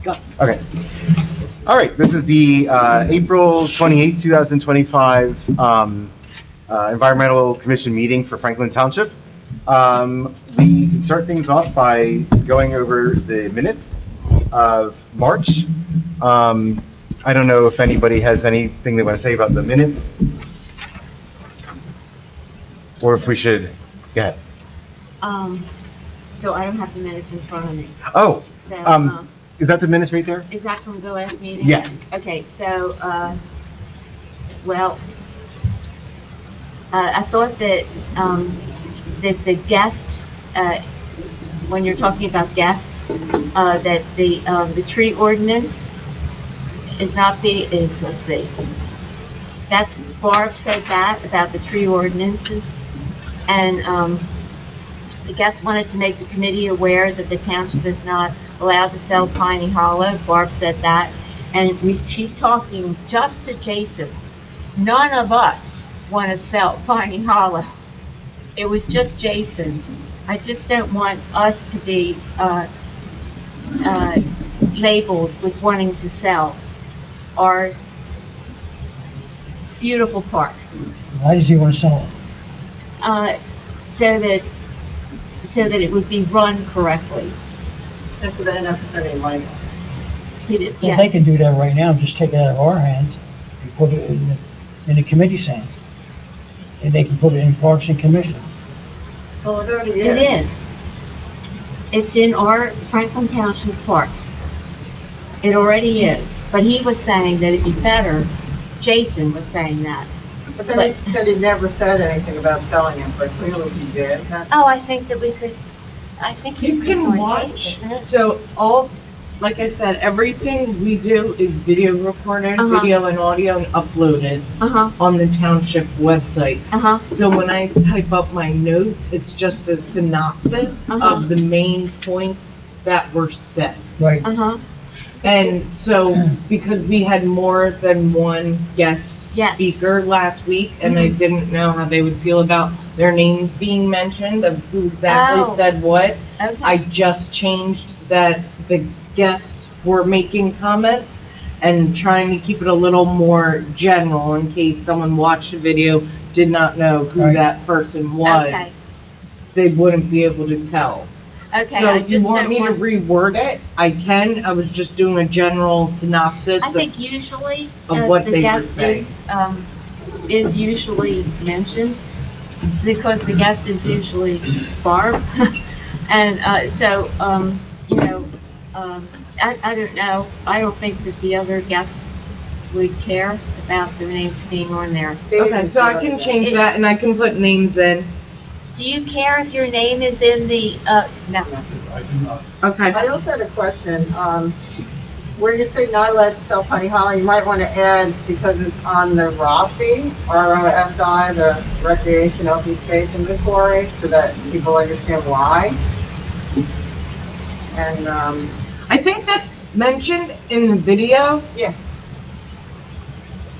Go. Okay. All right, this is the April 28th, 2025 Environmental Commission meeting for Franklin Township. We can start things off by going over the minutes of March. I don't know if anybody has anything they want to say about the minutes, or if we should, go ahead. So I don't have the minutes in front of me. Oh, So, is that the minutes right there? is that from the last meeting? Yeah. Okay, so, well, I thought that, that the guest, when you're talking about guests, that the tree ordinance is not let's see. That's, Barb said that about the tree ordinances, and, the guest wanted to make the committee aware that the township is not allowed to sell Piney Hollow. Barb said that, and she's talking just to Jason. None of us want to sell Piney Hollow. It was just Jason. I just don't want us to be labeled with wanting to sell our beautiful park. Why does he want to sell it? So that it would be run correctly. That's about enough for any money. Well, they can do that right now, just take it out of our hands and put it in the committee's hands. And they can put it in Parks and Commission. Well, it already It is. is. It's in our Franklin Township parks. It already is. But he was saying that it'd be better, Jason was saying that. But then he said he never said anything about selling it, but clearly he did. Oh, I think that we could, I think You it's can on tape, watch, isn't it? so like I said, everything we do is video recorded, Uh-huh. video and audio and uploaded Uh-huh, on the township website. uh-huh, So when I type up my notes, it's just a synopsis Uh-huh. of the main points that were said. Right. uh-huh. And so, because we had more than one guest Yes. speaker last week, and I Mhm. didn't know how they would feel about their names being mentioned, of who exactly Oh. said what, Okay. I just changed that the guests were making comments and trying to keep it a little more general in case someone watched the video, did not know who Right. that person was. Okay, They wouldn't be able to tell. okay, So I if you just want don't me to want, reword it, I can. I was just doing a general synopsis I of, think usually, of what the they were guest saying. is usually mentioned, because the guest is usually Barb. And, so, you know, I don't know, I don't think that the other guests would care about the names being on there. Okay, so I can change that and I can put names in. Do you care if your name is in the, no? I do not. Okay. I also had a question, where you say not allowed to sell Honey Holly, you might want to add, because it's on the ROSI, ROSI, the Recreation Open Space Inventory, so that people understand why. And, I think that's mentioned in the video. yeah,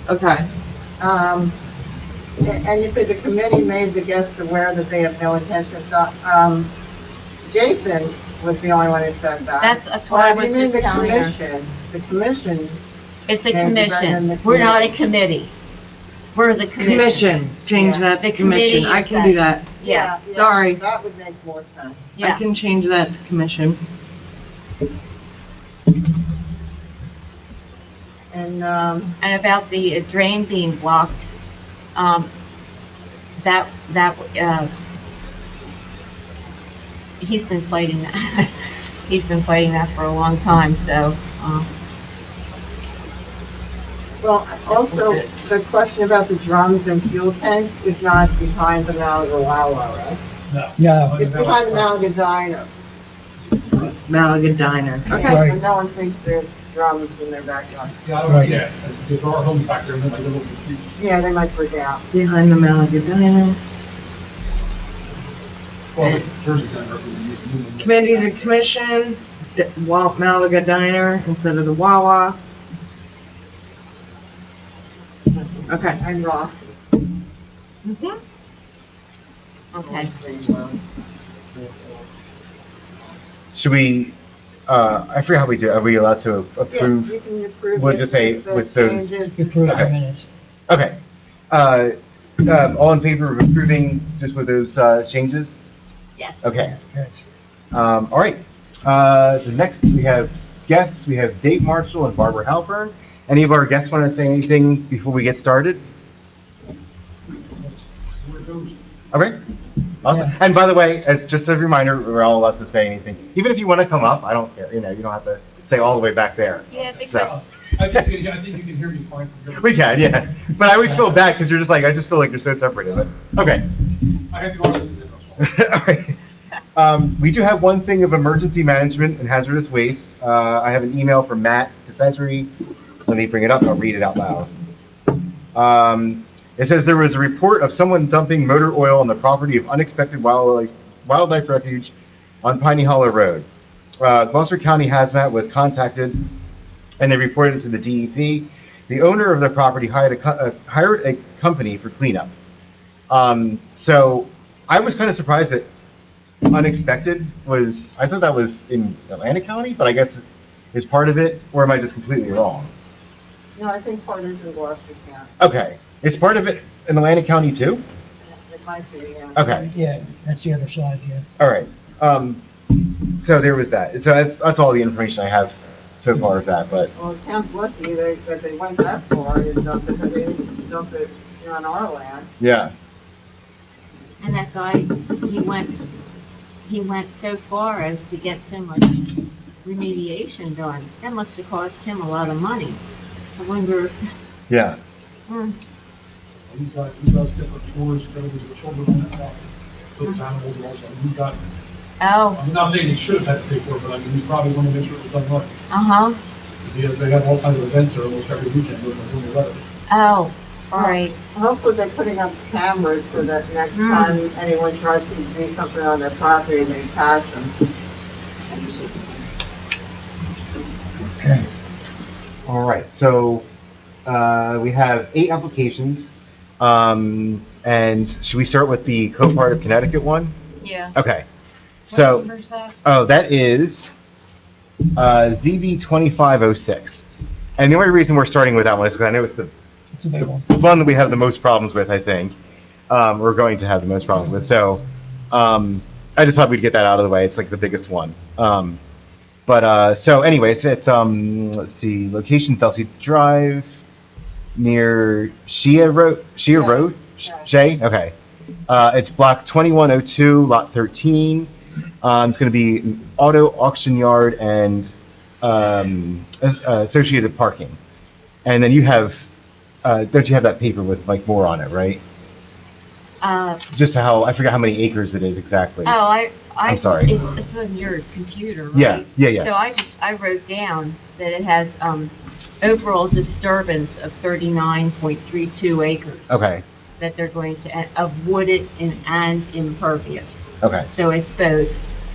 Okay. and you said the committee made the guests aware that they have no intention of, Jason was the only one who said that. That's what I was You mean just telling her. The commission, It's a Yeah, design commission. and the We're not a committee. committee. We're the commission. Commission. Change Yeah. that to The committee commission. I is can do that. Yeah, Sorry. that would make more sense. I yeah. can change that to commission. And, And about the drain being blocked, that, he's been fighting that. He's been fighting that for a long time, so, well, also, the question about the drums and fuel tanks is not behind the Malaga Wawa, right? No. No. It's behind the Malaga Diner. Malaga Diner. Okay. Right. And no one thinks there's drums in their backyard. Yeah, I don't know, yeah, there's our home back there, and then I live over the street. Yeah, they might freak out. Behind the Malaga Diner. Well, the Jersey Denver, we use Newman. Committee to commission, Malaga Diner instead of the Wawa. Okay. And Ross. Mhm. okay. Should we I forget how we do, are we allowed to Yeah, approve? you can approve. We'll it just say the with those- changes. You approve the Okay. minutes. Okay. All in favor of approving just with those changes? Yes. Okay. Yes. All right. The next we have guests. We have Dave Marshall and Barbara Halpern. Any of our guests want to say anything before we get started? Where it goes. Okay. Awesome. Yeah. And by the way, as just a reminder, we're all allowed to say anything. Even if you want to come up, I don't care. You know, you don't have to say all the way back there. Yeah, because So. I think you can hear me fine from here. We can, yeah. But I always feel bad because you're just like, I just feel like you're so separated. But okay. I have to go on with it. All right. We do have one thing of emergency management and hazardous waste. I have an email from Matt DeCesare. Let me bring it up. I'll read it out loud. It says there was a report of someone dumping motor oil on the property of Unexpected Wildlife Refuge on Piney Hollow Road. Gloucester County Hazmat was contacted, and they reported it to the DEP. The owner of the property hired a company for cleanup. So I was kind of surprised that Unexpected was, I thought that was in Atlantic County, but I guess is part of it, or am I just completely wrong? No, I think part is in Gloucester County. Okay. Is part of it in Atlantic County too? It might be, yeah. Okay. Yeah, that's the other side, yeah. All right. So there was that. So that's all the information I have so far of that, but Well, it sounds lucky that they went that far, and dumped it, because they didn't dump it on our land. yeah. and that guy, he went so far as to get so much remediation done. That must have cost him a lot of money. I wonder, Yeah. He does different tours, goes to the children on that property. Those animals also. He got, oh, I'm not saying he should have had to pay for it, but I mean, he probably wanted to make sure it was done right. uh-huh, They have all kinds of events there almost every weekend when they let it. oh, all right. Hopefully they're putting up cameras so that next Mm. time anyone tries to do something on their property, they catch them. Okay. All right. So we have 8 applications. And should we start with the Copart of Connecticut one? Yeah. Okay. So, What number's that? oh, that is ZB 2506. And the only reason we're starting with that one is because I know it's the It's a big one. one that we have the most problems with, I think. We're going to have the most problems with. So, I just thought we'd get that out of the way. It's like the biggest one. So anyways, it's, let's see, location Chelsea Drive, near Shea Road? Yeah. Shea? Okay. It's block 2102, lot 13. It's going to be an auto auction yard and associated parking. And then you have, don't you have that paper with like more on it, right? Just how, I forgot how many acres it is exactly. I'm sorry. It's on your computer, right? Yeah. So I wrote down that it has, overall disturbance of 39.32 acres. Okay, That they're going to, of wooded and impervious. okay, So it's both.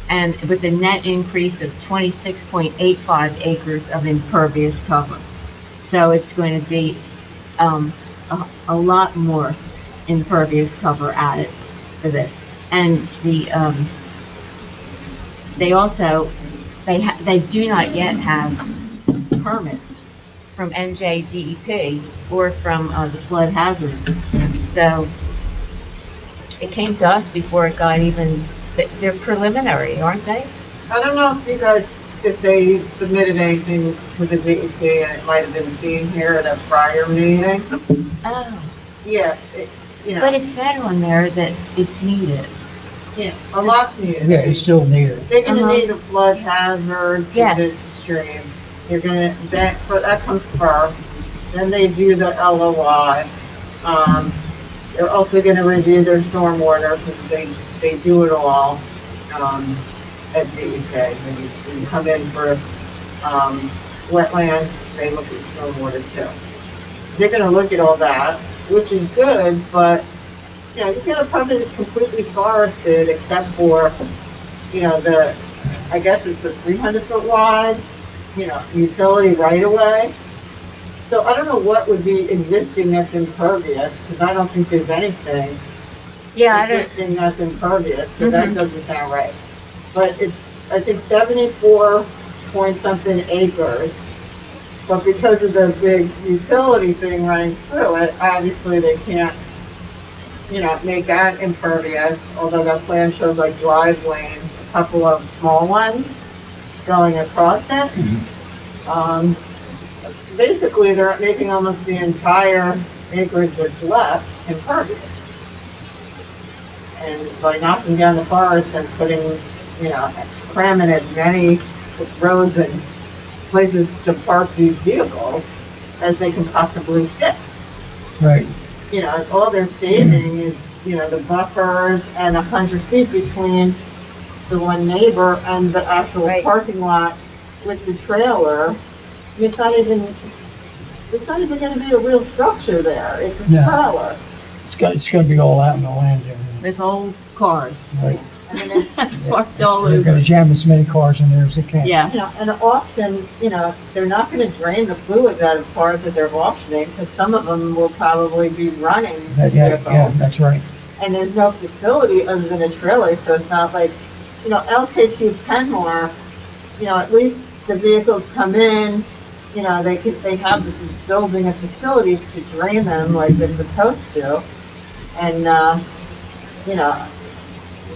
And with a net increase of 26.85 acres of impervious cover. So it's going to be, a lot more impervious cover added for this. And they do not yet have permits from NJDEP or from the flood hazard. So it came to us before it got even, they're preliminary, aren't they? I don't know if they submitted anything to the DEP, and it might have been seen here at a prior meeting. Oh, Yeah, but it said on there that it's needed. yeah, a lot's needed. Yeah, it's still needed. They're gonna Uh-huh. need a flood hazard to Yes. this stream. You're gonna, that comes first, then they do the LOI. They're also gonna review their stormwater, because they do it all, at DEK. When you come in for, wetlands, they look at stormwater too. They're gonna look at all that, which is good, but, you know, you get a property that's completely forested except for, you know, I guess it's a 300-foot wide, you know, utility right away. So I don't know what would be existing that's impervious, because I don't think there's anything Yeah, I don't, existing that's impervious, so that Mhm. doesn't sound right. But it's, I think 74 point something acres. But because of the big utility thing running through it, obviously they can't, make that impervious, although that plan shows like drive lanes, a couple of small ones going across it. Basically, they're making almost the entire acreage that's left impervious. And by knocking down the forest and putting, cramming as many roads and places to park these vehicles as they can possibly fit. Right. All they're saving is, the buffers and 100 feet between the one neighbor and the actual parking lot with the trailer. It's not even going to be a real structure there. It's a trailer. It's going to be all out in the land there. With old cars. Right. I mean, it's, Parked all They're going over. to jam as many cars in there as they can. Yeah. an auction, they're not going to drain the fluids out of cars that they're auctioning because some of them will probably be running vehicles. That's right. And there's no facility other than a trailer, so it's not like, LKQ Kenmore, at least the vehicles come in, they have the building and facilities to drain them like they're supposed to. And,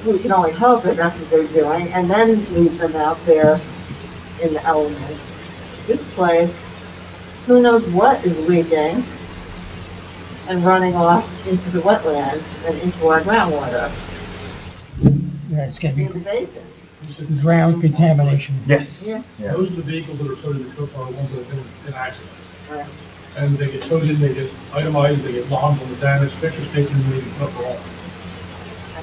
we can only hope that that's what they're doing, and then leave them out there in the elements. This place, who knows what is leaking and running off into the wetlands and into our groundwater. Yeah, it's going to In the be basin. ground contamination. Yes. Yeah. Yeah. Those are the vehicles that are towed in the Cook are the ones that have been in accidents. Right. And they get towed in, they get itemized, they get logged on the damage, pictures taken, and they get put for all.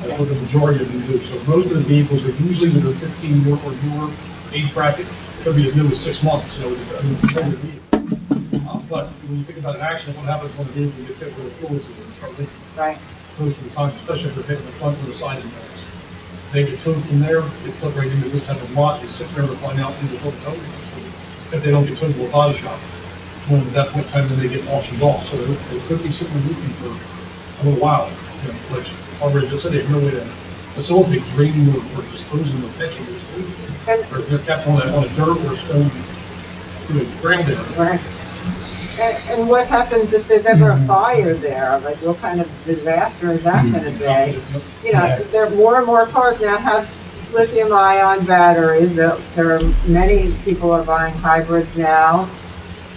That's what the majority of them do. So most of the vehicles are usually within 15 year or newer age bracket. It could be as new as 6 months, it's a older vehicle. But when you think about an accident, what happens when a vehicle gets hit with a fluid system and start leaking? Right. Most of the time, especially if they're hitting the front or the side impacts. They get towed from there, they put right into this type of lot, they sit there to find out who the tow. If they don't get towed to a body shop, when at that point in time, then they get auctioned off. So they could be sitting leaking for a little while, which already just said they have no way to facilitate draining or disposing of pitch or disposing. Or if they're kept on a dirt or stone, ground area. Right. And what happens if there's ever a fire there? Like, what kind of disaster is that going to be? There more and more cars now have lithium-ion batteries. There are many people are buying hybrids now.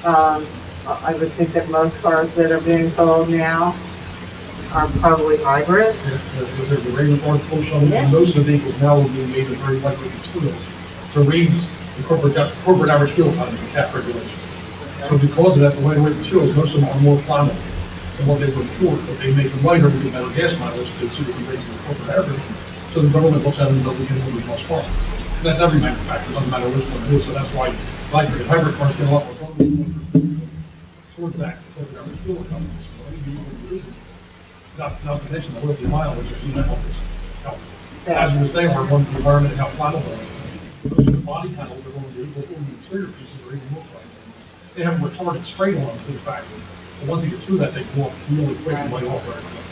I would think that most cars that are being sold now are probably hybrids. There's a regular car push on them, and most of the vehicles now will be made of very lightweight materials to raise the corporate average fuel economy, the CAP regulation. So because of that, the lightweight materials, most of them are more flammable than what they were before, but they make them lighter with better gas mileage to see if we raise the corporate average. So the government looks at them and we can move less far. And that's every manufacturer, doesn't matter which one it is, so that's why lightweight hybrid cars get a lot more fun towards that corporate average fuel economy. So any vehicle you use, not to mention the lithium-ion, which are how hazardous they are, one for the environment and how flammable they are. Those are the body panels that are on the interior pieces are even more flammable. They have a retardant spray on them to the factory. But once they get through that, they go off really quick and light off very quick.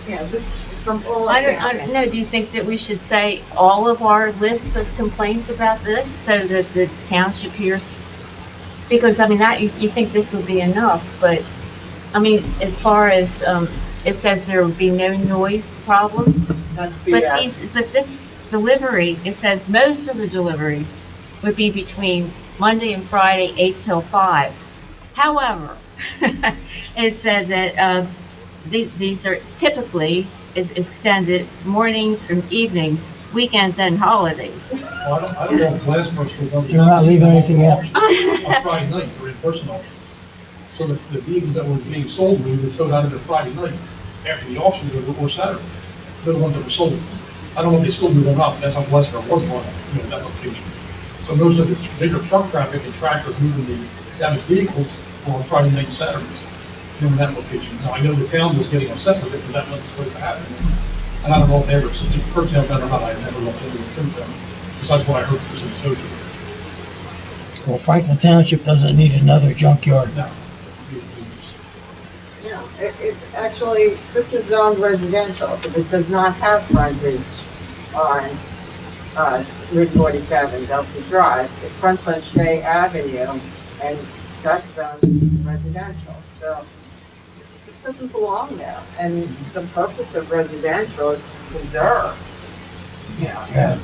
Yeah, this from all I don't know, do you think that we should say all of our lists of complaints about this so that the township hears? Because, you think this would be enough, but, as far as, it says there would be no noise problems. But this delivery, it says most of the deliveries would be between Monday and Friday, 8 till 5. However, it says that these are typically extended mornings and evenings, weekends and holidays. Well, I don't know if last person was. You're not leaving anything out. On Friday night for in-person auctions. So the vehicles that were being sold were towed out of their Friday night after the auction or Saturday. They're the ones that were sold. I don't know if they still do them or not, but that's how Gloucester was one, that location. So most of the bigger truck traffic and tractors moving the damaged vehicles were on Friday night and Saturdays in that location. Now, I know the town was getting upset with it, but that wasn't supposed to happen. And I don't know if they ever curtailed that or not. I've never looked into it since then, besides what I heard from some associates. Well, Franklin Township doesn't need another junkyard. No. Yeah, it's actually, this is zoned residential, but it does not have frontage on Route 47, Delta Drive. It fronts on Shea Avenue, and that's residential. So it doesn't belong there. And the purpose of residential is to preserve, you know. Yeah.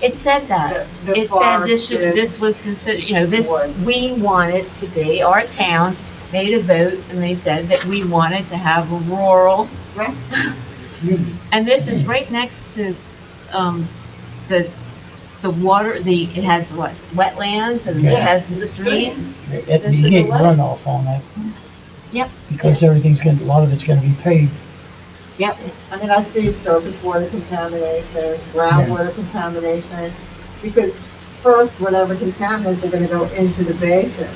It said that. The It said this forest is- this was considered, you know, this, wood. we wanted to be, our town made a vote and they said that we wanted to have a rural, Right. and this is right next to, the water, it has what, wetlands and it Yeah. has the stream. You get runoff on that, Yep. because everything's gonna, a lot of it's gonna be paved. Yep. I mean, I see surface water contamination, groundwater contamination, because first, whatever contaminants are gonna go into the basin.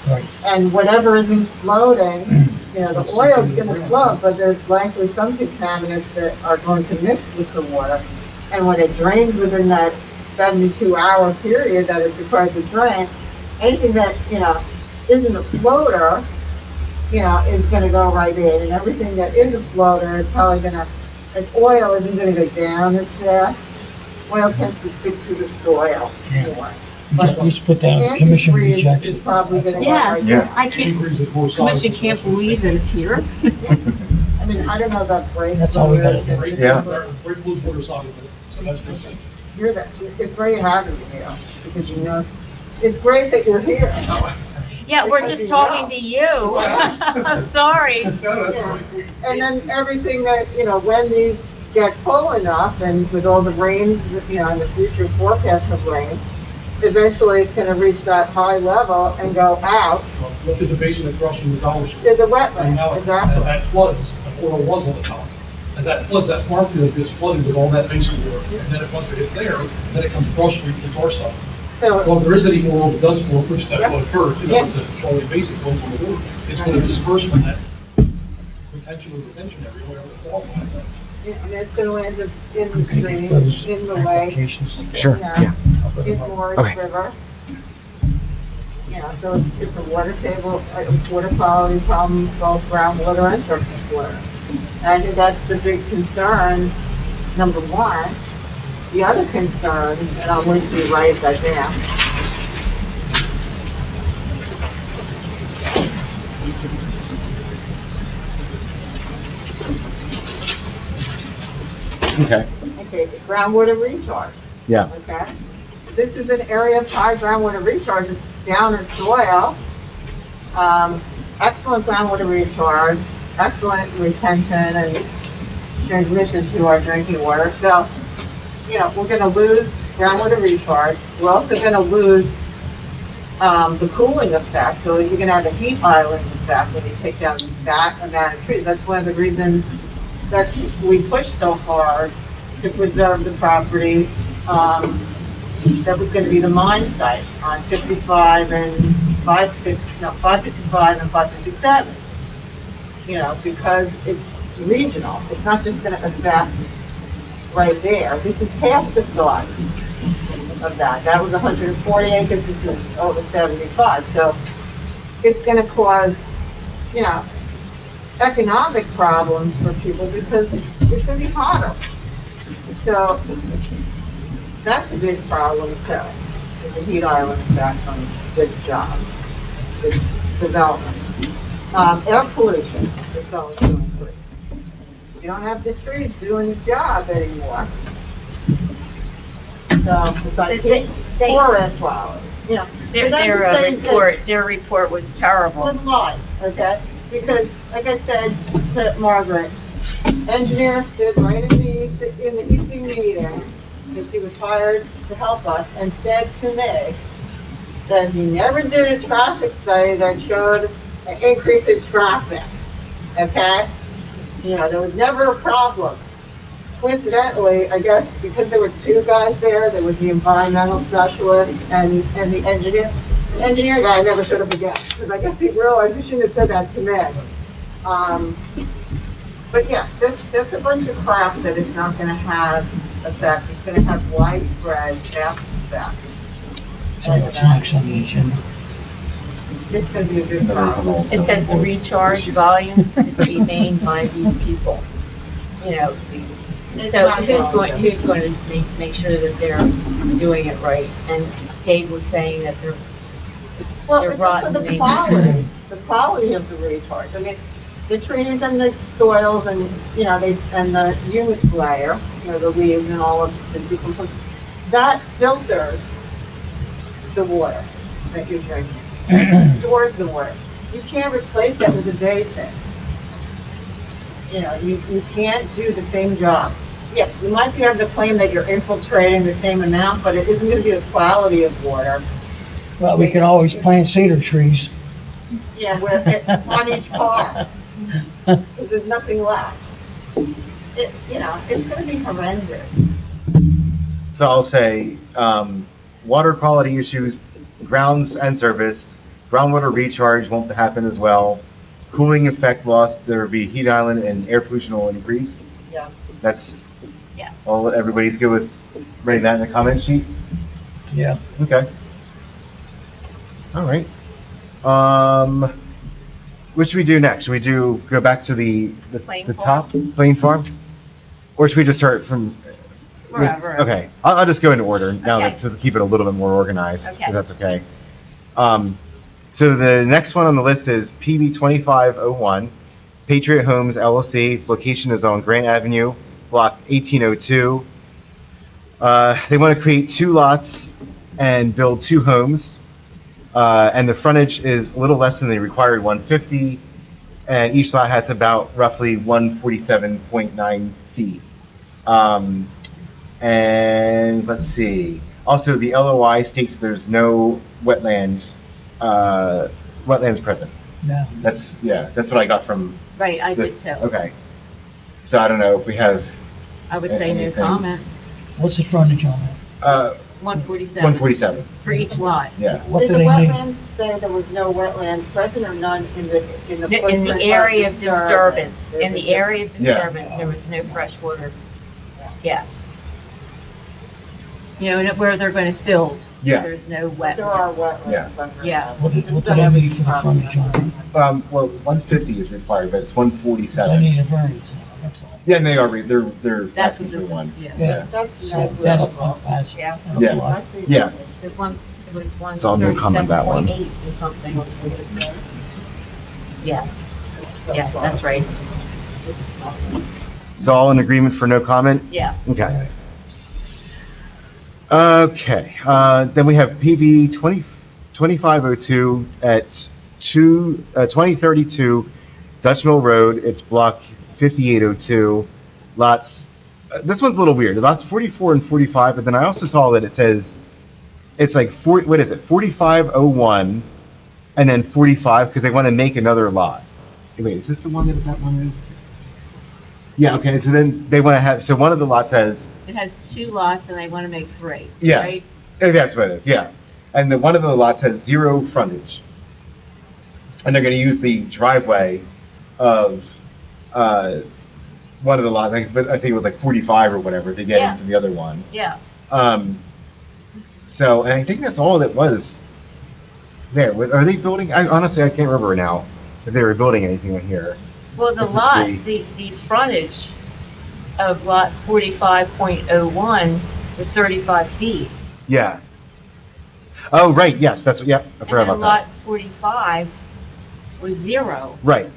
Right. And whatever isn't floating, you know, the oil's gonna float, but there's likely some contaminants that are going to mix with the water. And when it drains within that 72-hour period that it's required to drain, anything that, you know, isn't a floater, you know, is gonna go right in, and everything that is a floater is probably gonna, like oil isn't gonna go down as fast. Oil tends to stick to the soil Yeah. more. You just put down, commission Antifreeze rejects is it. probably That's gonna all. go Yes, right Yeah. there. I can't, Angry is more solid. commission can't believe that it's here. I mean, I don't know about brake. That's all we gotta do. Break- Yeah. break loose water soluble, so that's good. You're the, it's great having you here, because you know, it's great that you're here. Yeah, we're just talking to you. I'm sorry. No, that's all right. And then everything that, you know, when these get full enough, and with all the rains, you know, in the future forecast of rain, eventually it's gonna reach that high level and go out Look at the basin across from the Dollar Store. to the And now wetlands, it- exactly. That floods, and oil was on the top. As that floods, that farm field gets flooded with all that basin water. And then once it gets there, then it comes across street to our side. Well, So, if there is any more oil that does flow, which that's what occurs, you know, Yeah. it's a petroleum basin flows on the water. It's gonna disperse from that retention or retention area, whatever the fall line is. yeah, and it's gonna end up in the We can stream, get those in the lake, applications together. Sure, Yeah. yeah. I'll put in them up. Morris Okay. River. You know, so it's a water table, water quality problem, both groundwater and surface water. And I think that's the big concern, number one. The other concern, and I'm going to write that down. Okay, Okay, the groundwater recharge. yeah, Okay? This is an area of high groundwater recharge, it's down in soil. Excellent groundwater recharge, excellent retention and transmission to our drinking water. So, you know, we're gonna lose groundwater recharge. We're also gonna lose, the cooling effect. So you're gonna have a heat island effect when you take down that amount of trees. That's one of the reasons that we pushed so hard to preserve the property, that was gonna be the mine site on 55 and 555 and 557. You know, because it's regional, it's not just gonna affect right there. This is half the size of that. That was 140 acres, this is over 75. So it's gonna cause, you know, economic problems for people because it's gonna be hotter. So that's a big problem too, is the heat island effect on this job, this development. Air pollution is going to increase. You don't have the trees doing the job anymore. So it's like They- poor air quality, you know. Their, But that's their the same thing. their report was terrible. With lies, okay? Because, like I said to Margaret, engineer stood right in the evening meeting, because he was hired to help us, and said to me that he never did a traffic study that showed an increase in traffic, okay? You know, there was never a problem. Coincidentally, I guess because there were two guys there was the environmental specialist and the engineer. The engineer guy never showed up again, because I guess he realized he shouldn't have said that to me. But yeah, that's a bunch of crap that it's not gonna have effect, it's gonna have widespread after effect. So what's next on the agenda? It's gonna be a big problem. It says the recharge volume is to be made by these people. You know, So who's going to make sure that they're doing it right? And Dave was saying that Well, they're it's rotten also maintenance. the quality of the recharge. I mean, the trees and the soils and, you know, and the humus layer, you know, the leaves and all of the decomposed, that filters the water that you're drinking. It stores the water. You can't replace that with a basin. You know, you can't do the same job. Yeah, you might be able to claim that you're infiltrating the same amount, but it isn't going to be the quality of water. Well, we can always plant cedar trees. Yeah, where on each car, because there's nothing left. You know, it's going to be horrendous. So I'll say, water quality issues, grounds and surface, groundwater recharge won't happen as well. Cooling effect loss, there will be heat island and air pollution will increase. Yeah. That's Yeah. all. Everybody's good with writing that in the comment sheet? Yeah. Okay. All right. What should we do next? Should we go back to the Plain top, plain farm? Or should we just start from? Wherever. Okay, I'll just go into order now Okay. to keep it a little bit more organized, Okay. if that's okay. So the next one on the list is PB 2501, Patriot Homes LLC. Its location is on Grant Avenue, block 1802. They want to create 2 lots and build 2 homes. And the frontage is a little less than the required 150, and each lot has about roughly 147.9 feet. And let's see. Also, the LOI states there's no wetlands present. No. That's what I got from. Right, I did too. Okay. So I don't know if we have. I would say no anything. comment. What's the frontage on that? 147. 147. For each lot. Yeah. What Did do the they need? wetlands say there was no wetlands present or none in the In the footprint area of disturbance, There's in a the area of Yeah. disturbance, there was no fresh water. Yeah. You know, where they're going to build. Yeah. There's no There are wetlands. wetlands. Yeah. under Yeah. that. What do they need for the frontage on that? Well, 150 is required, but it's They 147. need a variance, that's all. Yeah, and they are. They're That's asking what for this one. is, yeah. Yeah. That's So no that'll problem. pass. Yeah. That'll Yeah. fly. Yeah. It was one So I'm gonna comment that one. 37.8 or something. Yeah, yeah, that's right. It's all in agreement for no comment? Yeah. Okay. Okay, then we have PB 2502 at 2032 Dutch Mill Road. It's block 5802. Lots, this one's a little weird. Lots 44 and 45, but then I also saw that it says, it's like 4501 and then 45, because they want to make another lot. Wait, is this the one that one is? Yeah, okay, so then they want to have, so one of the lots has, It has 2 lots and they want to make 3, yeah, right? that's what it is, yeah. And then one of the lots has 0 frontage. And they're going to use the driveway of one of the lots, I think it was like 45 or whatever, to get Yeah. into the other one. Yeah. So, and I think that's all that was there. Are they building, honestly, I can't remember now if they were building anything in here. Well, the This is lot, the- the frontage of lot 45.01 was 35 feet. Yeah. Oh, right, yes, that's, yeah, I And forgot then about lot that. 45 was 0. Right,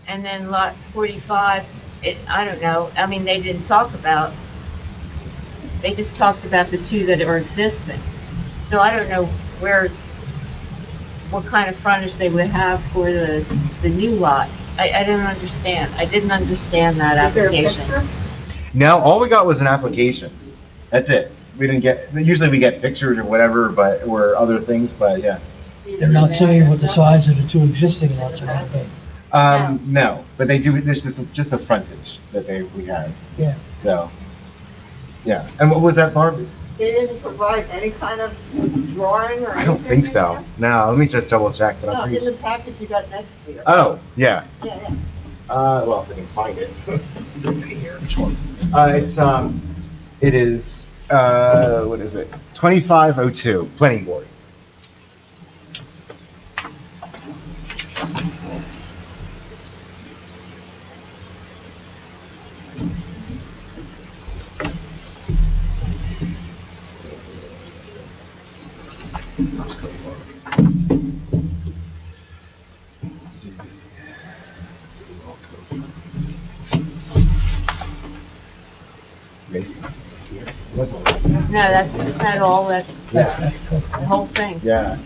And then lot 45, I don't know, I mean, they didn't talk about, they just talked about the 2 that are existing. So I don't know what kind of frontage they would have for the new lot. I didn't understand. I didn't understand that Is there a application. picture? now all we got was an application. That's it. We didn't get, usually we get pictures or whatever, or other things, but yeah. They're not saying what the size of the 2 existing lots are gonna be. No, but they do, there's just the frontage that we have, Yeah. so. Yeah, and what was that, Barb? They didn't provide any kind of drawing or anything? I don't think so. like No, let me just double check, but that? I'm No, in pretty. the package you got next to you. Oh, yeah. Yeah. Well, if I can find it. It's over here. Which one? It is, what is it? 2502, Planning Board. No, that's not all, that's Yeah, the whole thing. yeah.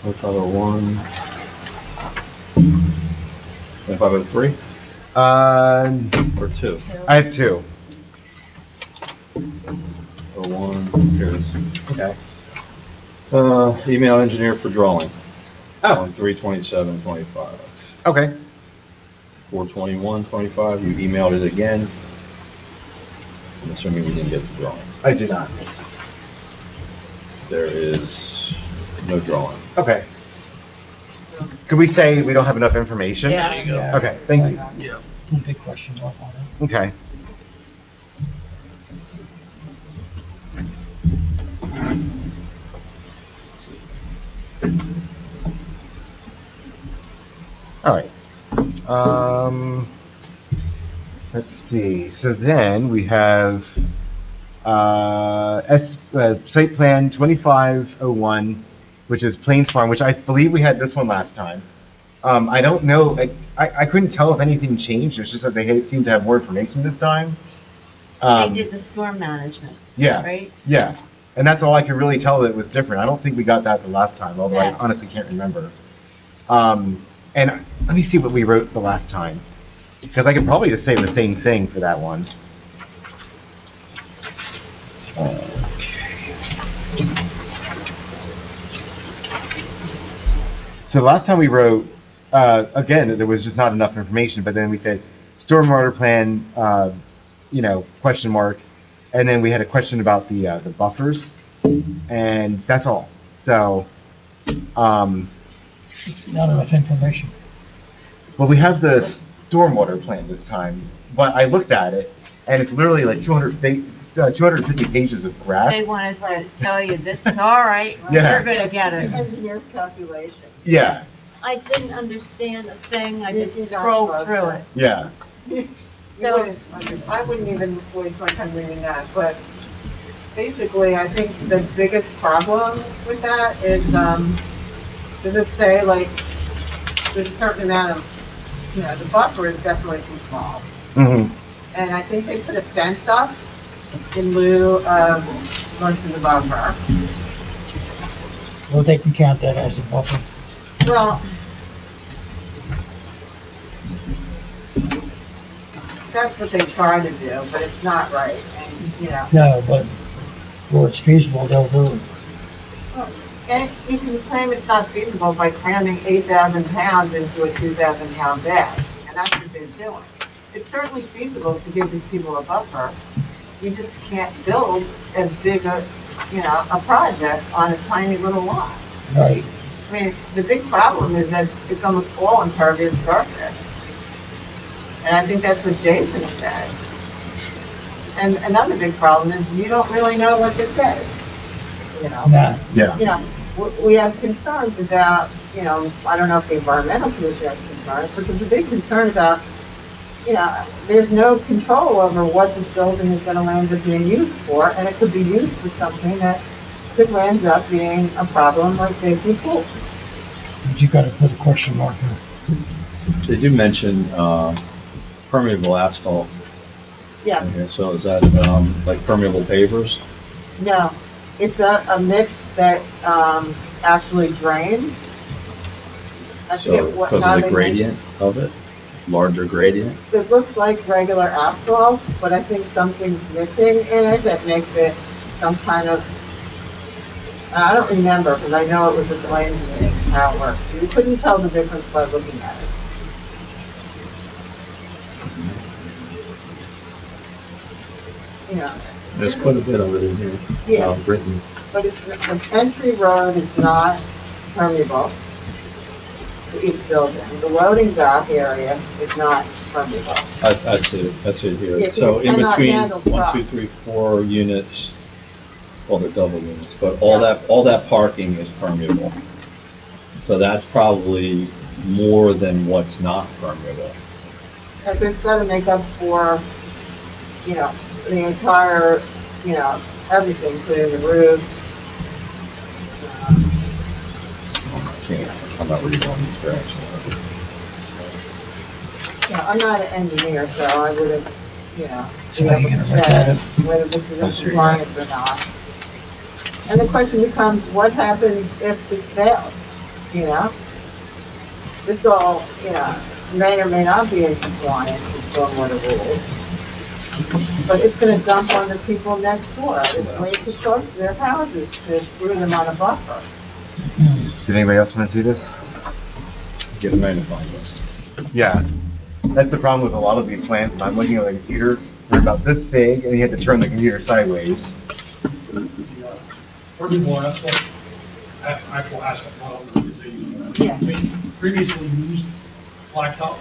What's other one? 2503 or 2? I have 2. Or 1, here's, Okay. email engineer for drawing. Oh. On 3/27/25. Okay. 4/21/25, you emailed it again. I'm assuming you didn't get the drawing. I do not. There is no drawing. Okay. Could we say we don't have enough information? Yeah. Yeah. Okay, thank you. Yeah. Big question mark on it. Okay. All right. Let's see. So then we have site plan 2501, which is Plains Farm, which I believe we had this one last time. I don't know. I couldn't tell if anything changed. It's just that they seem to have more information this time. They did the storm management, Yeah. right? Yeah. And that's all I could really tell that was different. I don't think we got that the last time, although I Yeah. honestly can't remember. And let me see what we wrote the last time, because I could probably just say the same thing for that one. So last time we wrote, again, there was just not enough information, but then we said stormwater plan, question mark, and then we had a question about the buffers, and that's all. So, Not enough information. well, we have the stormwater plan this time, but I looked at it, and it's literally like 250 pages of graphs. They wanted to tell you, this is all right, Yeah. you're gonna get it. Engineer's calculation. Yeah, I didn't understand a thing, I You just got scrolled close. through it. yeah. So- I wouldn't even waste my time reading that, but basically, I think the biggest problem with that is, does it say, like, there's a certain amount of, the buffer is definitely too small. hmm And I think they put a fence up in lieu of most of the buffer. Well, they can count that as a buffer. Well, that's what they try to do, but it's not right, and, No, but where it's feasible, they'll do it. And you can claim it's not feasible by cramming 8,000 pounds into a 2,000 pound bag, and that's what they're doing. It's certainly feasible to give these people a buffer. You just can't build as big a project on a tiny little lot. Right. I mean, the big problem is that it's almost all impervious surface. And I think that's what Jason said. And another big problem is you don't really know what this is, Nah. Yeah. We have concerns about, I don't know if the environmental commission has concerns, but there's a big concern about, there's no control over what this building is going to end up being used for, and it could be used for something that could end up being a problem like J.C. Pool. But you gotta put a question mark here. They do mention permeable asphalt Yeah, in here, so is that like permeable pavers? no, it's a mix that actually drains. I So forget because how of they the make- gradient of it, larger gradient? It looks like regular asphalt, but I think something's missing in it that makes it some kind of, I don't remember, because I know it was explained to me how it works. You couldn't tell the difference by looking at it. There's quite a bit of it in here. Yeah. Written. But it's, the entry road is not permeable to each building. The loading dock area is not permeable. I see it here. Yeah, So you in cannot between handle 1, 2, trucks. 3, 4 units, well, they're double units, but all that parking is permeable. So that's probably more than what's not permeable. If it's gonna make up for, you know, the entire, you know, everything, including the roof. I'm not really on these directions. Yeah, I'm not an engineer, so I wouldn't, you know, So be how able you to gonna write that say up? whether this is in That's your- compliance or not. And the question becomes, what happens if this fails, you know? This all, you know, may or may not be in compliance with stormwater rules. But it's gonna dump on the people next door. It's way too close to their houses to screw them on a buffer. Did anybody else want to see this? Get a magnifying glass. Yeah, that's the problem with a lot of these plans. When I'm looking at the computer, they're about this big, and you have to turn the computer sideways. Permeable asphalt, actual asphalt, not all they previously used blacktop.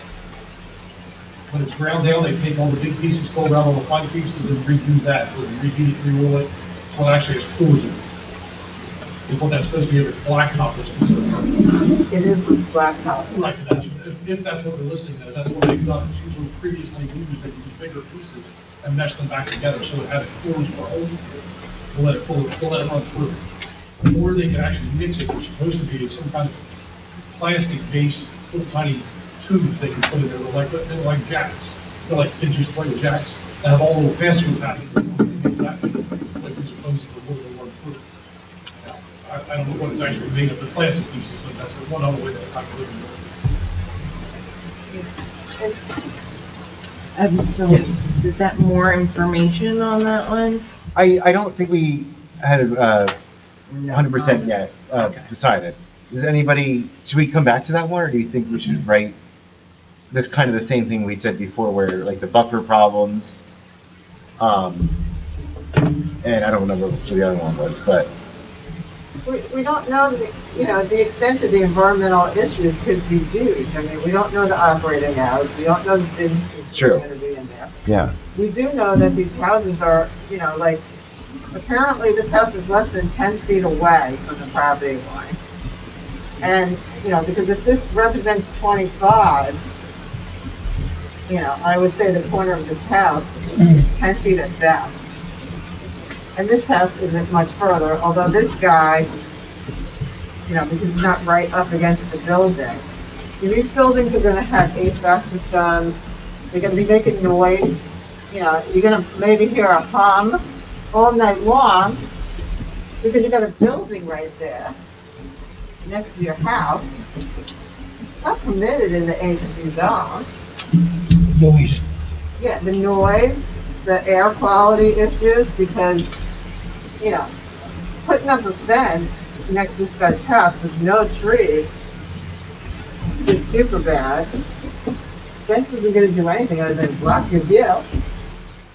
When it's ground down, they take all the big pieces, pull around all the fine pieces, and redo that, or reheat it, re-roll it, so it actually has pores in it. Is what that's supposed to be, if it's blacktop, it's considered permeable. It is with blacktop. Right, that's, if that's what they're listing as, that's what they've done, it's usually previously used, they use bigger pieces and mesh them back together, so it has pores for holes, to let it pull, to let it run through. Or they can actually mix it, it's supposed to be some kind of plastic-based, little tiny tubes they can put in there, they're like jacks. They're like kids used to play with jacks, that have all little pass-through packages. It's that, like you're supposed to avoid the run through. I don't know what it's actually made of, the plastic pieces, but that's one other way that I can live in. So is that more information on that one? I don't think we had 100% yet decided. Does anybody, should we come back to that one, or do you think we should write this kind of the same thing we said before, where like the buffer problems, and I don't remember what the other one was, but. We don't know, you know, the extent of the environmental issues could be huge. I mean, we don't know the operating hours, we don't know the businesses that are True. gonna be in there. Yeah. We do know that these houses are, you know, like, apparently this house is less than 10 feet away from the property line. And, you know, because if this represents 25, you know, I would say the corner of this house is 10 feet at best. And this house isn't much further, although this guy, you know, because he's not right up against the building. These buildings are gonna have HVAC systems, they're gonna be making noise, you know, you're gonna maybe hear a hum all night long, because you got a building right there, next to your house. It's not permitted in the agency zone. Noise. Yeah, the noise, the air quality issues, because, you know, putting up a fence next to this guy's house with no trees is super bad. Fence isn't gonna do anything other than block your view.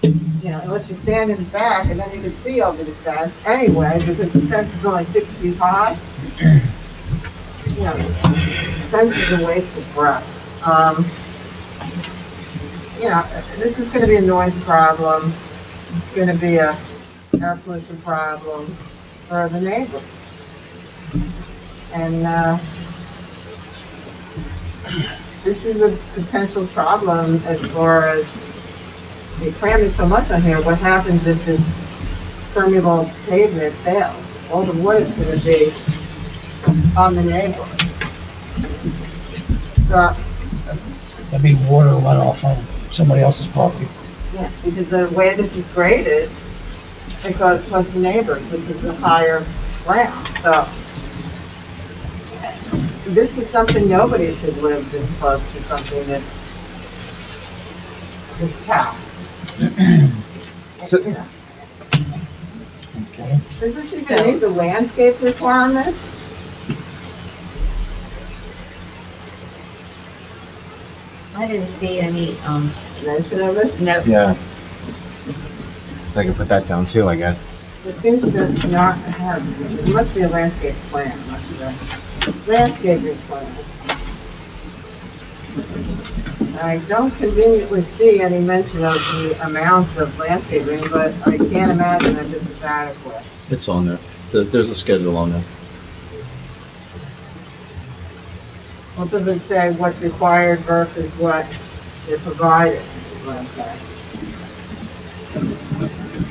You know, unless you're standing back and then you can see over the fence anyway, because the fence is only 6 feet high. You know, fence is a waste of breath. You know, this is gonna be a noise problem. It's gonna be a air pollution problem for the neighbors. And, this is a potential problem as far as, they crammed so much on here, what happens if this permeable pavement fails? All the wood is gonna be on the neighborhood. So, That'd be water runoff on somebody else's property. yeah, because the way this is graded, it goes towards the neighbors, this is a higher ground, so. This is something, nobody should live this close to something that's this town. So- You know. Okay. Does this even meet the landscape requirements? I didn't see any, Mention of it? no. Yeah. I can put that down too, I guess. It seems to not have, it must be a landscape plan, must be a landscaping plan. I don't conveniently see any mention of the amounts of landscaping, but I can't imagine that this is adequate. It's on there. There's a schedule on there. Well, does it say what's required versus what They're provided, is what I'm saying.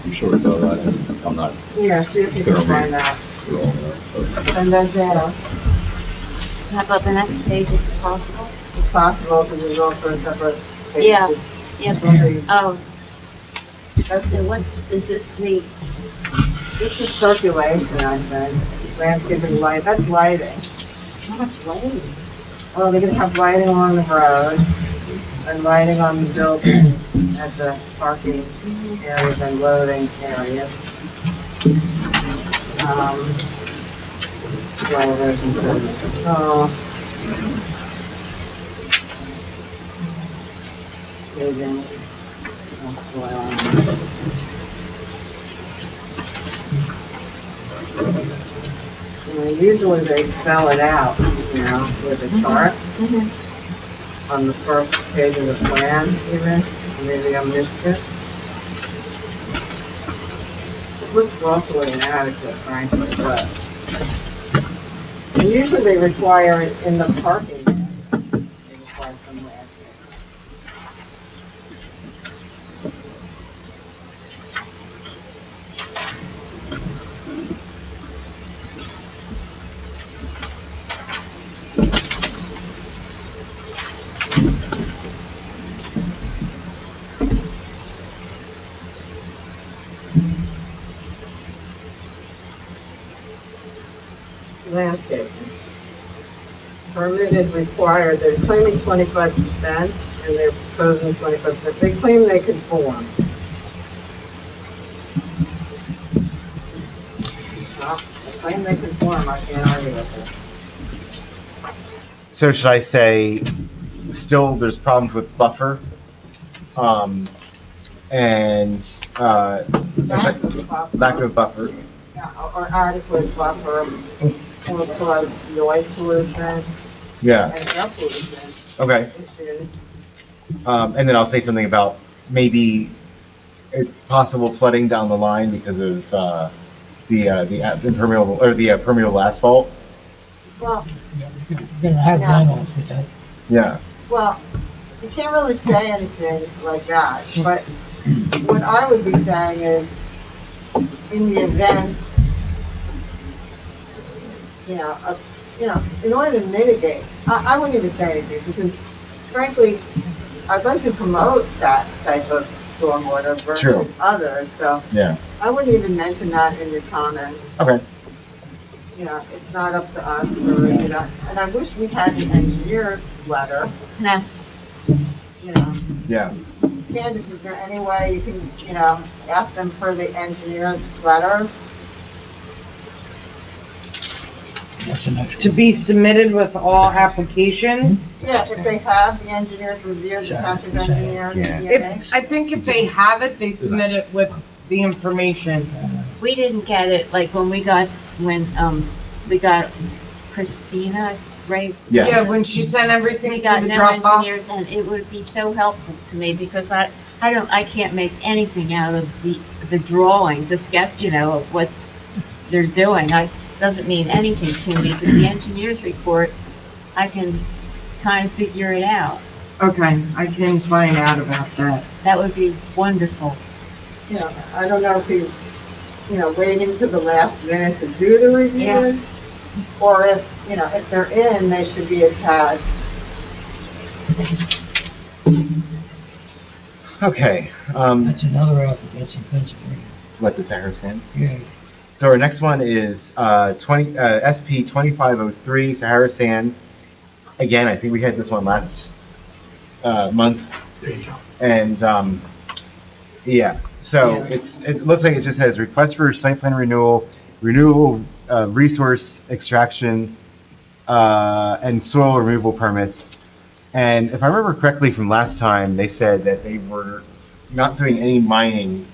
I'm sure about that, and I'm not Yeah, see if you can find that. through all that, but. And then, How about the next page, is it possible? it's possible because there's also a separate page. Yeah, yeah. Okay. Oh, that's it, is this the, This is circulation, I think. Landscaping light, that's lighting. how much lighting? Oh, they're gonna have lighting along the road and lighting on the building at the parking areas and loading areas. Well, there's improvement. Oh. Paving. Usually they spell it out, with a chart on the first page of the plan, even. Maybe I missed it. It looks awfully inadequate, frankly, but. And usually they require it in the parking. They require some landscape. Landscaping. Permitted required, they're claiming 25% and they're proposing 25%. They claim they conform. Well, they claim they conform, I can't argue with it. So should I say, still there's problems with buffer, and, lack of buffer. Yeah, or adequate buffer, or cause noise pollution Yeah, and air pollution okay. issues. And then I'll say something about maybe possible flooding down the line because of, the impermeable, or the permeable asphalt. Well, You're gonna have Yeah. runoff with that. Yeah, well, you can't really say anything like that, but what I would be saying is, in the event, in order to mitigate, I wouldn't even say anything, because frankly, I'd like to promote that type of stormwater True. versus others, so yeah, I wouldn't even mention that in your comments. okay. It's not up to us to review that, and I wish we had the engineer's letter, Nah, Yeah, Candace, is there any way you can, ask them for the engineer's letter? That's the next. To be submitted with all applications. Yeah, if they have the engineer's review, the township engineer, Yeah. I think if they have it, they submit it with the information. we didn't get it, like, when we got Christina, right? yeah. Yeah, when she sent everything We to got the no drop off. engineers, and it would be so helpful to me, because I can't make anything out of the drawings, the sketch, of what they're doing. Doesn't mean anything to me, but the engineer's report, I can kind of figure it out. Okay, I can find out about that. That would be wonderful. I don't know if he's, waiting to the last minute to do the review, or if they're in, they should be attached. Okay, That's another applicant in Pennsylvania. what the Sahara Sands? Yeah. So our next one is SP 2503 Sahara Sands. Again, I think we had this one last month, There you go. and yeah. So it looks like it just has request for site plan renewal, resource extraction, and soil removal permits. And if I remember correctly from last time, they said that they were not doing any mining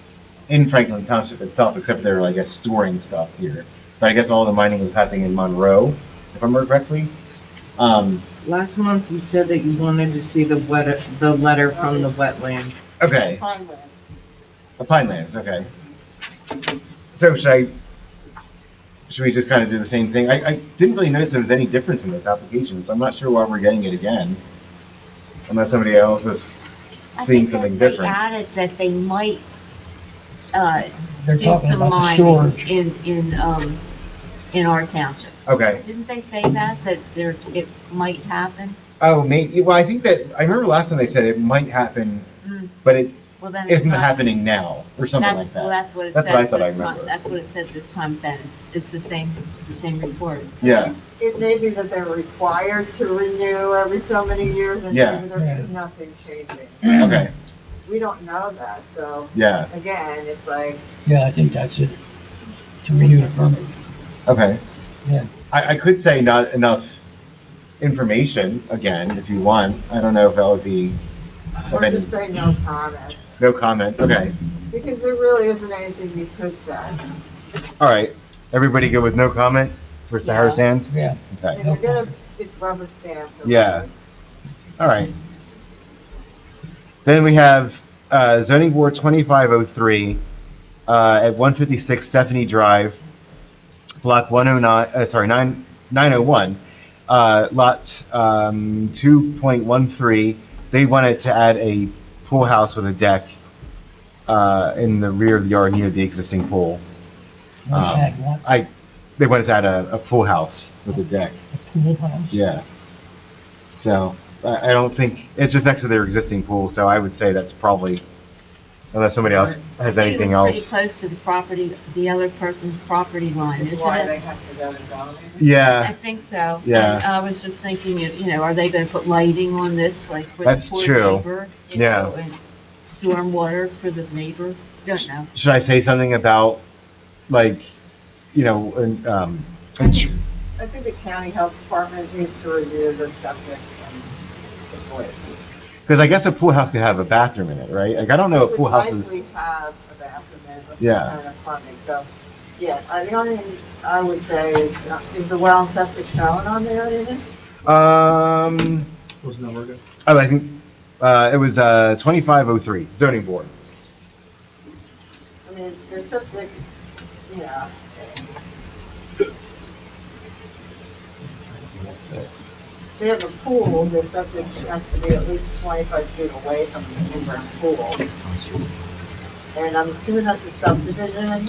in Franklin Township itself, except they're, I guess, storing stuff here. But I guess all the mining was happening in Monroe, if I remember correctly. Last month you said that you wanted to see the letter from the wetland. Okay, Pineland. the Pinelands, okay. So should we just kind of do the same thing? I didn't really notice there was any difference in this application, so I'm not sure why we're getting it again. Unless somebody else is seeing something They different. added that they might, They're do talking some about the mining storage. in our township. Okay. Didn't they say that it might happen? Oh, maybe, well, I think that, I remember last time they said it might happen, Mm. but it Well, then it's isn't not- happening now, or something like that. Well, that's what it That's what I says thought I this time. remember. That's what it said this time, Ben. It's the same report. Yeah, It may be that they're required to renew every so many years, and Yeah. maybe there's nothing changing. okay, We don't know that, so, yeah, again, it's like, Yeah, I think that's it, to renew the permit. okay. Yeah. I could say not enough information, again, if you want. I don't know if that would be of or any, just say no comment, no comment, okay. because there really isn't anything you could say. All right, everybody good with no comment for Sahara Yeah. Sands? Yeah. Okay, If you're gonna, it's rubber stamped. yeah, all right. Then we have zoning board 2503 at 156 Stephanie Drive, block 901, lot 2.13. They wanted to add a pool house with a deck in the rear of the yard near the existing pool. Want to add what? They wanted to add a pool house with a deck. A pool house? Yeah. So I don't think, it's just next to their existing pool, so I would say that's probably, unless somebody else has anything It was pretty else. close to the other person's property line, That's isn't why they it? have to go to zoning. I Yeah, think so. Yeah. And I was just thinking, are they gonna put lighting on this, like for the That's poor true. neighbor? Yeah. And storm water for the neighbor? Don't know. should I say something about, like, I think the county health department needs to review the septic and the because I guess a pool house could have a bathroom in it, right? Like, I don't know if pool houses, likely have a bathroom in it, with Yeah. kind of plumbing, so, yeah, the only thing I would say is the well and septic shown on there, anything? What's the number again? oh, I think, it was 2503, zoning board. I mean, their septic, yeah. They have a pool, their septic has to be at least 25 feet away from the in-ground pool. And I'm assuming that's a subdivision.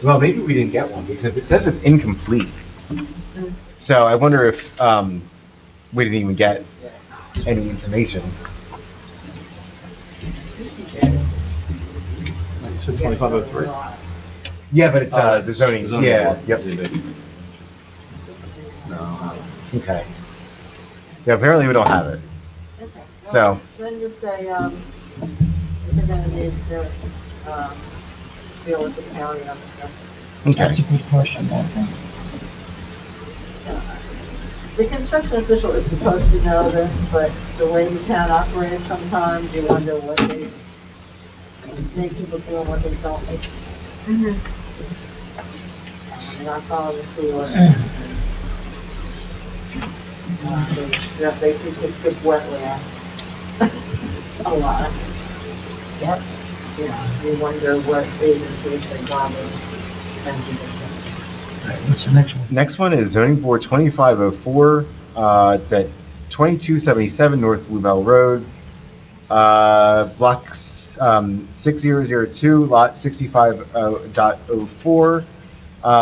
Well, maybe we didn't get one, because it says it's incomplete. So I wonder if, we didn't even get any information. So 2503? Yeah, but it's, Oh, the zoning, zoning yeah, board. yep, No. okay. Yeah, apparently we don't have it. Okay. So- Then just say, they're gonna need to, deal with the county on the septic. That's a Okay, good question, Martha. The construction official is supposed to know this, but the way the town operates sometimes, you wonder what they make people feel what they don't. Mhm. They're not following the sewer. Yeah, they seem to skip wetlands. A lot. Yep. Yeah, you wonder what agencies they bother. What's the next one? next one is zoning board 2504, it's at 2277 North Bluebell Road, block 6002, lot 65.04.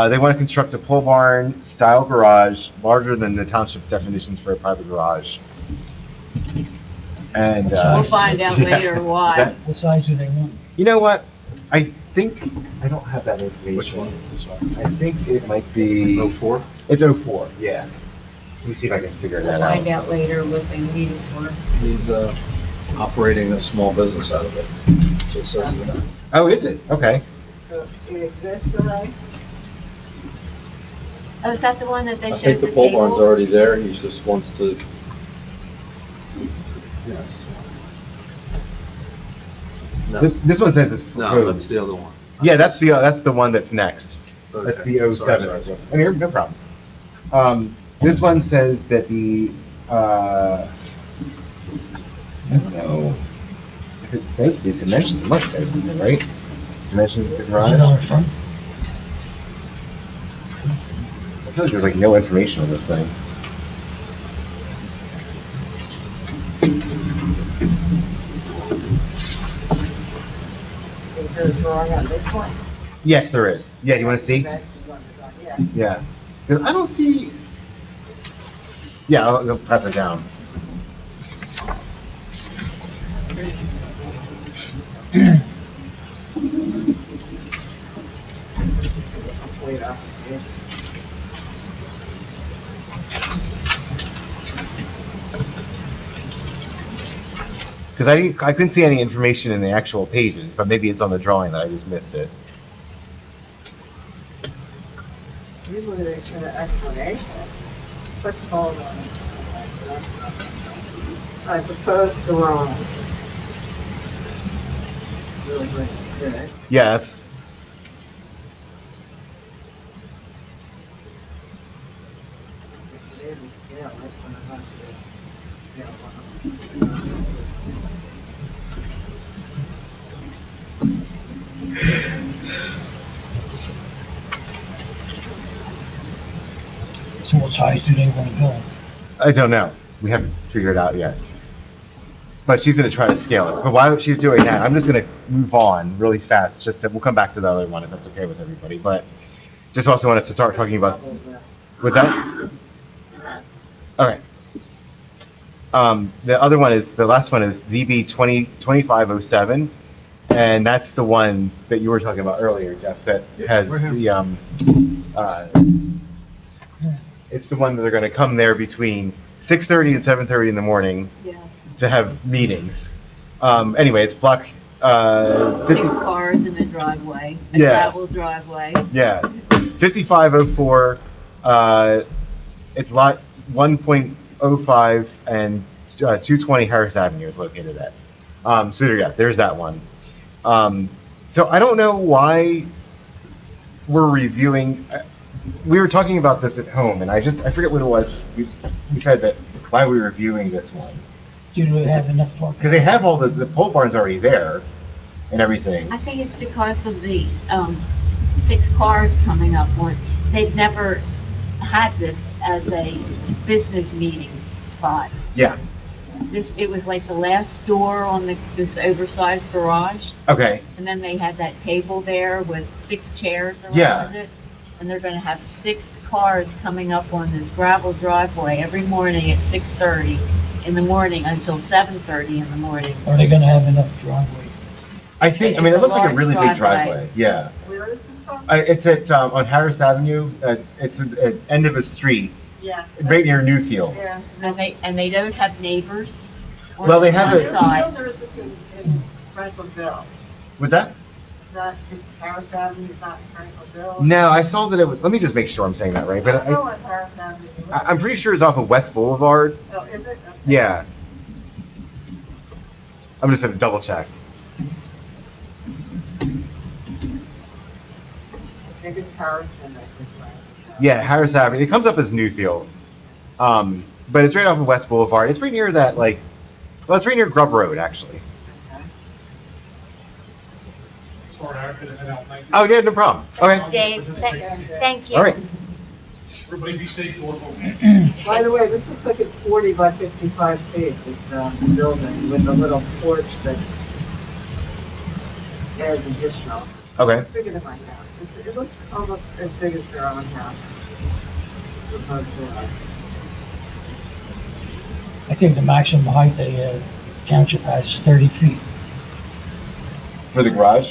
They want to construct a pole barn style garage larger than the township's definitions for a private garage. And, We'll find out later Is why. that- What size do they want? You know what? I think, I don't have that information. Which one? Sorry. I think it might be. 04? It's 04, yeah. Let me see if I can figure We'll that find out. out later what they need it for. He's operating a small business out of it. So it says in that. Oh, is it? Okay. So it exists today? Oh, is that the one that they I showed think the the pole barn's table? already there, he just wants to. Yeah, it's- No, This one says it's no, proposed. that's the other one. Yeah, that's the one that's next. That's Okay. the 07. Sorry. I mean, no problem. This one says that the, I don't know if it says the dimensions, it must say, right? Dimensions of the Is it on garage? the front? feel like there's like no information on this thing. Is there a drawing on this one? Yes, there is. Yeah, you want to see? That's the one that's on, yeah. Yeah. Because I don't see. Yeah, I'll pass it down. Complete application. Because I couldn't see any information in the actual pages, but maybe it's on the drawing that I just missed it. Usually they turn an explanation. What's called I propose quorum. Really good, good. Yeah, that's. Yeah, that's what I want to do. Yeah, So what size do they want to build? I don't know. We haven't figured it out yet. But she's going to try to scale it. But while she's doing that, I'm just going to move on really fast. We'll come back to the other one if that's okay with everybody. But just also want us to start talking about. What's that? Okay. The other one is, the last one is ZB 2507, and that's the one that you were talking about earlier, Jeff, that has the, it's the one that they're gonna come there between 6:30 and 7:30 in the morning to have meetings. Anyway, it's block, 50. 6 cars in the driveway, a Yeah. gravel driveway. Yeah, 5504, it's lot 1.05 and 220 Harris Avenue is located at. So there's that one. So I don't know why we're reviewing, we were talking about this at home, and I forget what it was. We said that why we're reviewing this one. Do they have enough parking? Because they have all the pole barns already there and everything. I think it's because of the 6 cars coming up. They've never had this as a business meeting spot. Yeah, It was like the last door on this oversized garage, okay. and then they had that table there with 6 chairs Yeah. around it. And they're gonna have 6 cars coming up on this gravel driveway every morning at 6:30 in the morning until 7:30 in the morning. Are they gonna have enough driveway? I think, I mean, it looks like a really big driveway, yeah. Where is this from? It's at, on Harris Avenue, it's at the end of a street, Yeah. right near Newfield. Yeah. And they don't have neighbors on Well, they the have one a- side. There is this in Franklinville. Was that? Is that, is Harris Avenue, is not Franklinville? No, I saw that it was, let me just make sure I'm saying that right, but Go on Harris Avenue. I'm pretty sure it's off of West Boulevard. Oh, is it? Okay. Yeah. I'm just gonna double check. I think it's Harrison, I think. Yeah, Harris Avenue, it comes up as Newfield. But it's right off of West Boulevard. It's right near that, well, it's right near Grub Road, actually. Okay. Sorry, I could have head out. Thank you. Oh, yeah, no problem. Okay. Dave, thank you. All right. Everybody be safe, going home. By the way, this looks like it's 40 by 55 feet, this building, with a little porch that's adds additional. Okay. It's bigger than my house. It looks almost as big as their own house. Proposed garage. I think the maximum height the township has is 30 feet. For the garage?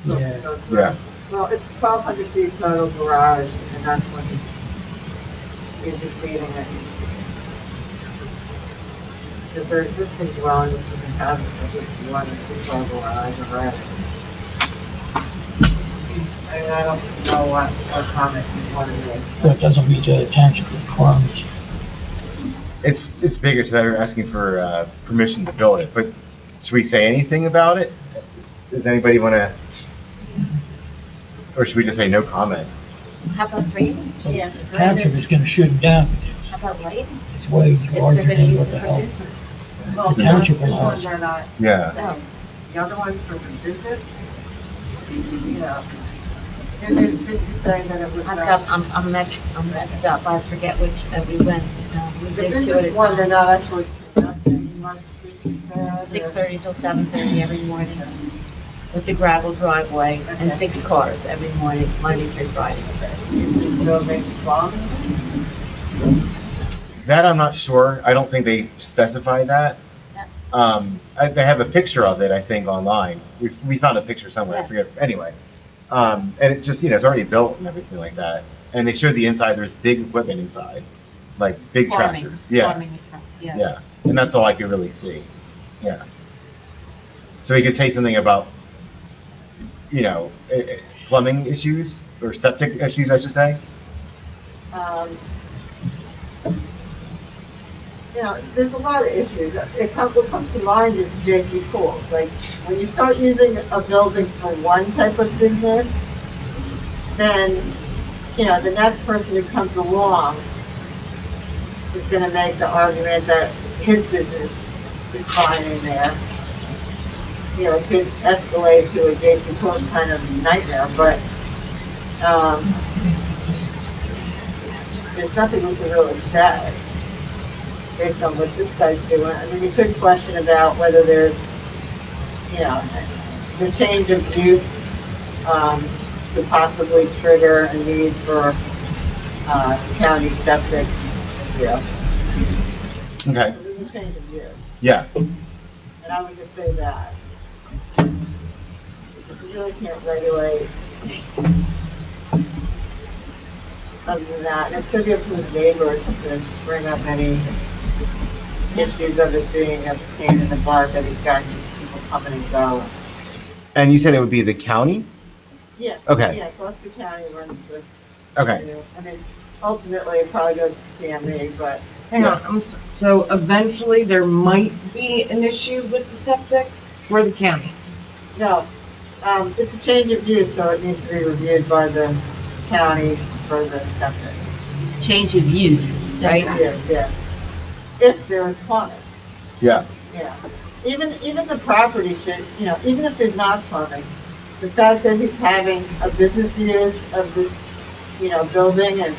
Yeah. Yeah. Well, it's 1,200 feet total garage, and that's what he's exceeding it. Because their existing dwelling, which you can have, is just 1 and 2-car garage already. I mean, I don't know what comment you want to make. But it doesn't meet the township requirements. It's bigger, so they're asking for permission to build it, but should we say anything about it? Does anybody want to, or should we just say no comment? How about lighting? So Yeah. the township is gonna shoot them down because How about lighting? it's way If they're larger gonna than use what it the for hell. business. Well, The township this allows. one they're not, Yeah. no, the other ones for the business, yeah. Didn't you say that it was, I'm messed up. I forget which, we went, we the did two at a business one, they're time. not actually conducting much business there? 6:30 till 7:30 every morning with the gravel driveway and 6 cars every morning, Monday through Friday. Is the building plumbed? That I'm not sure. I don't think they specify that. I have a picture of it, I think, online. We found a picture somewhere, I Yes. forget. Anyway. And it just, it's already built and everything like that. And they showed the inside, there's big equipment inside, like big Farming, tractors. Yeah, farming, yeah. yeah. And that's all I could really see. Yeah. So he could say something about, plumbing issues or septic issues, I should say. There's a lot of issues. What comes to mind is J.C. Pools. Like, when you start using a building for one type of business, then, the next person who comes along is going to make the argument that his business is fine in there. It could escalate to a J.C. Pools kind of nightmare, but, there's nothing we can really say based on what this guy's doing. I mean, you could question about whether there's, the change of use could possibly trigger a need for county septic. Okay. There's a change of use, Yeah. and I would just say that. Because you really can't regulate other than that. And it's going to be up to the neighbors to bring up any issues of it being a pain in the butt that he's got these people coming and going. And you said it would be the county? Yeah. Okay. Yeah, Gloucester County runs this. Okay. I mean, ultimately it probably goes to CME, but. Hang on, so eventually there might be an issue with the septic for the county. No, it's a change of use, so it needs to be reviewed by the county for the septic. Change of use, right? Yeah. If there is plumbing. Yeah. Yeah. Even the property should, even if there's not plumbing, the fact that he's having a business use of this, building, and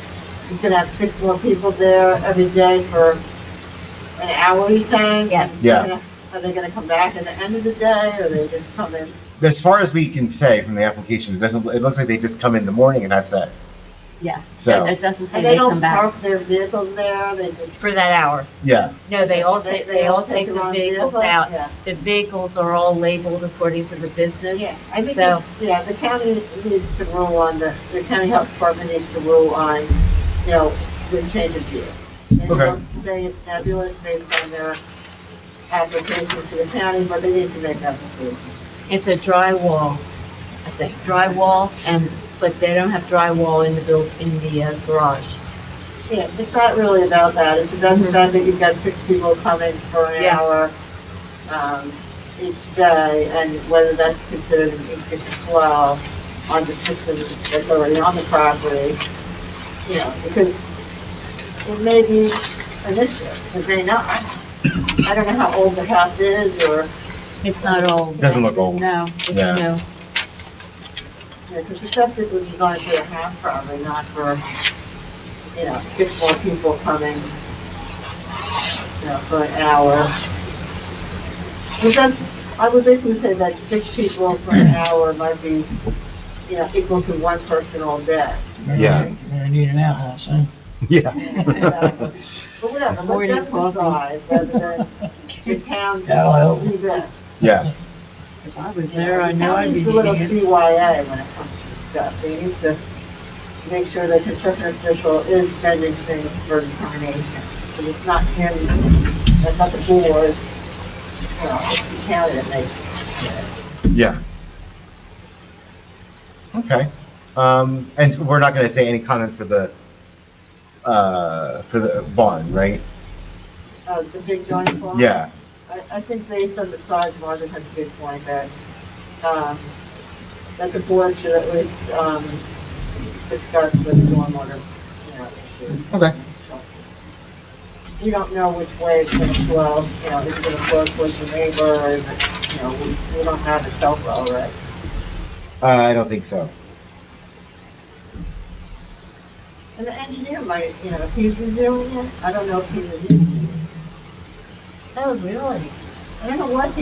he's gonna have 6 more people there every day for an hour, he's saying? Yes. Yeah. Are they gonna come back at the end of the day, or they just come in? As far as we can say from the application, it looks like they just come in the morning and that's it. Yeah. So- It doesn't say And they they come don't back park their vehicles there, they just. for that hour. Yeah. No, they all take their the own vehicles vehicle? out. Yeah. The vehicles are all labeled according to the business. Yeah, I think, So- the county needs to rule on the county health department needs to rule on, the change of use. They Okay. don't say it's nebulous based on their application to the county, but they need to make that decision. It's a drywall, I think, drywall, but they don't have drywall in the garage. Yeah, it's not really about that, it's about the fact that you've got 6 people coming for an Yeah. hour, each day, and whether that's considered an increase in flow on the system that's already on the property, because it may be an issue, it may not. I don't know how old the house is, or, It's not old. Doesn't look old. No, it's Yeah. new. because the septic was designed for a house probably, not for, 6 more people coming, for an hour. But I would basically say that 6 people for an hour might be, equal to 1 person all day. Yeah. You're gonna need an outhouse, huh? Yeah. But whatever, Morning let them coffee. decide whether the town That'll help. do this. Yeah. If I was there, I know I'd be The town needing needs it. a little CYA when it comes to stuff. They need to make sure the construction official is sending things for determination. Because it's not him, that's not the board, it's the county that makes it. Yeah. Okay. And we're not gonna say any comment for the barn, right? The big joint form? Yeah. I think based on the size, Marvin has a good point that the board should at least, discuss the stormwater, issues. Okay. We don't know which way it's gonna flow, is it gonna flow towards the neighbor, or is it, we don't have a cell well, right? I don't think so. And the engineer might, if he's reviewing it, I don't know if he reviews it. Oh, really? I don't know what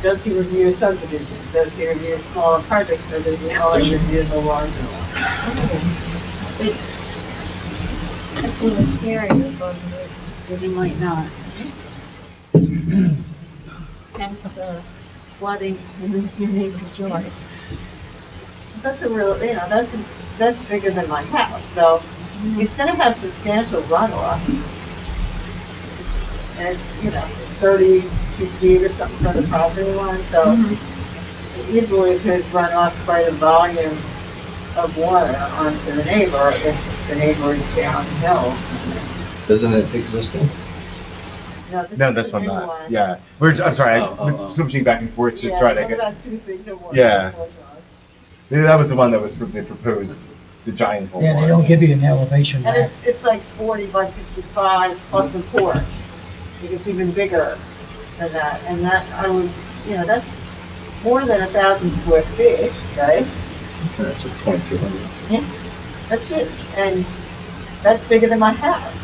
does he review subdivisions? Does he review smaller projects, or does he only review the larger ones? That's a little scary, that he might not. Hence, flooding in your neighbor's yard. That's a real, that's bigger than my house, so it's gonna have substantial runoff. And it's 32 feet or something from the property line, so it easily could run off quite a volume of water onto the neighbor if the neighbor is downhill. Isn't it existing? No, this is one the new not. one. Yeah, I'm sorry, I Oh, was switching back and forth, just Yeah, trying to what get. about 2 things at once? Yeah. That was the one that was they proposed, the giant pole Yeah, they barn. don't give you an elevation And map. it's like 40 by 55 plus a porch. It's even bigger than that, and that I would, that's more than 1,000 square feet, right? That's a .200. Yeah, that's it, and that's bigger than my house.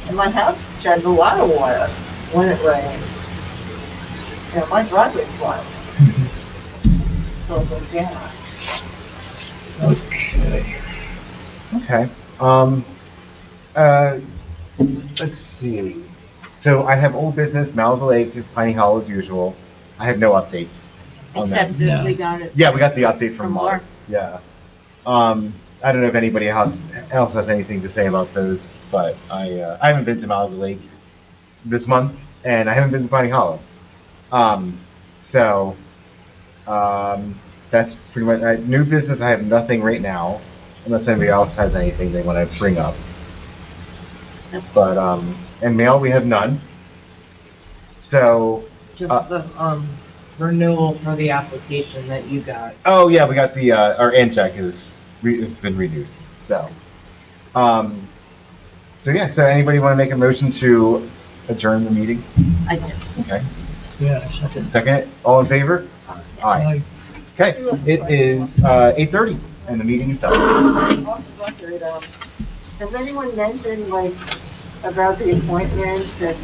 And my house sheds a lot of water when it rains. My driveway floods. So it goes down. Okay. Okay. Let's see. So I have old business, Malibu Lake, Piney Hollow as usual. I have no updates on that. Except that we got it. Yeah, we got the update from From Mark. Mark. Yeah. I don't know if anybody else has anything to say about those, but I haven't been to Malibu Lake this month, and I haven't been to Piney Hollow. So that's pretty much new business. I have nothing right now, unless anybody else has anything they want to bring up. But and mail we have none. So Just the renewal for the application that you got. oh yeah, we got the our end check it's been renewed. So so yeah. So anybody want to make a motion to adjourn the meeting? I did. Okay. Yeah, second. Second, all in favor? Aye. Aye. Okay, it is 8:30 and the meeting is done. Off the record, has anyone mentioned, about the appointments and,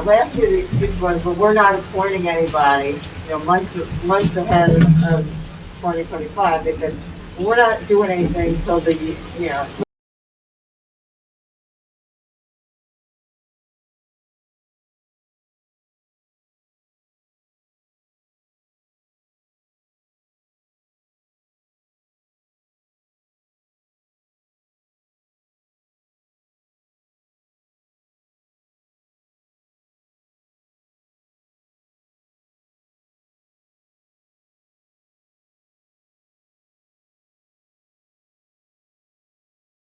last year the excuse was, well, we're not appointing anybody, months ahead of 2025, because we're not doing anything until the,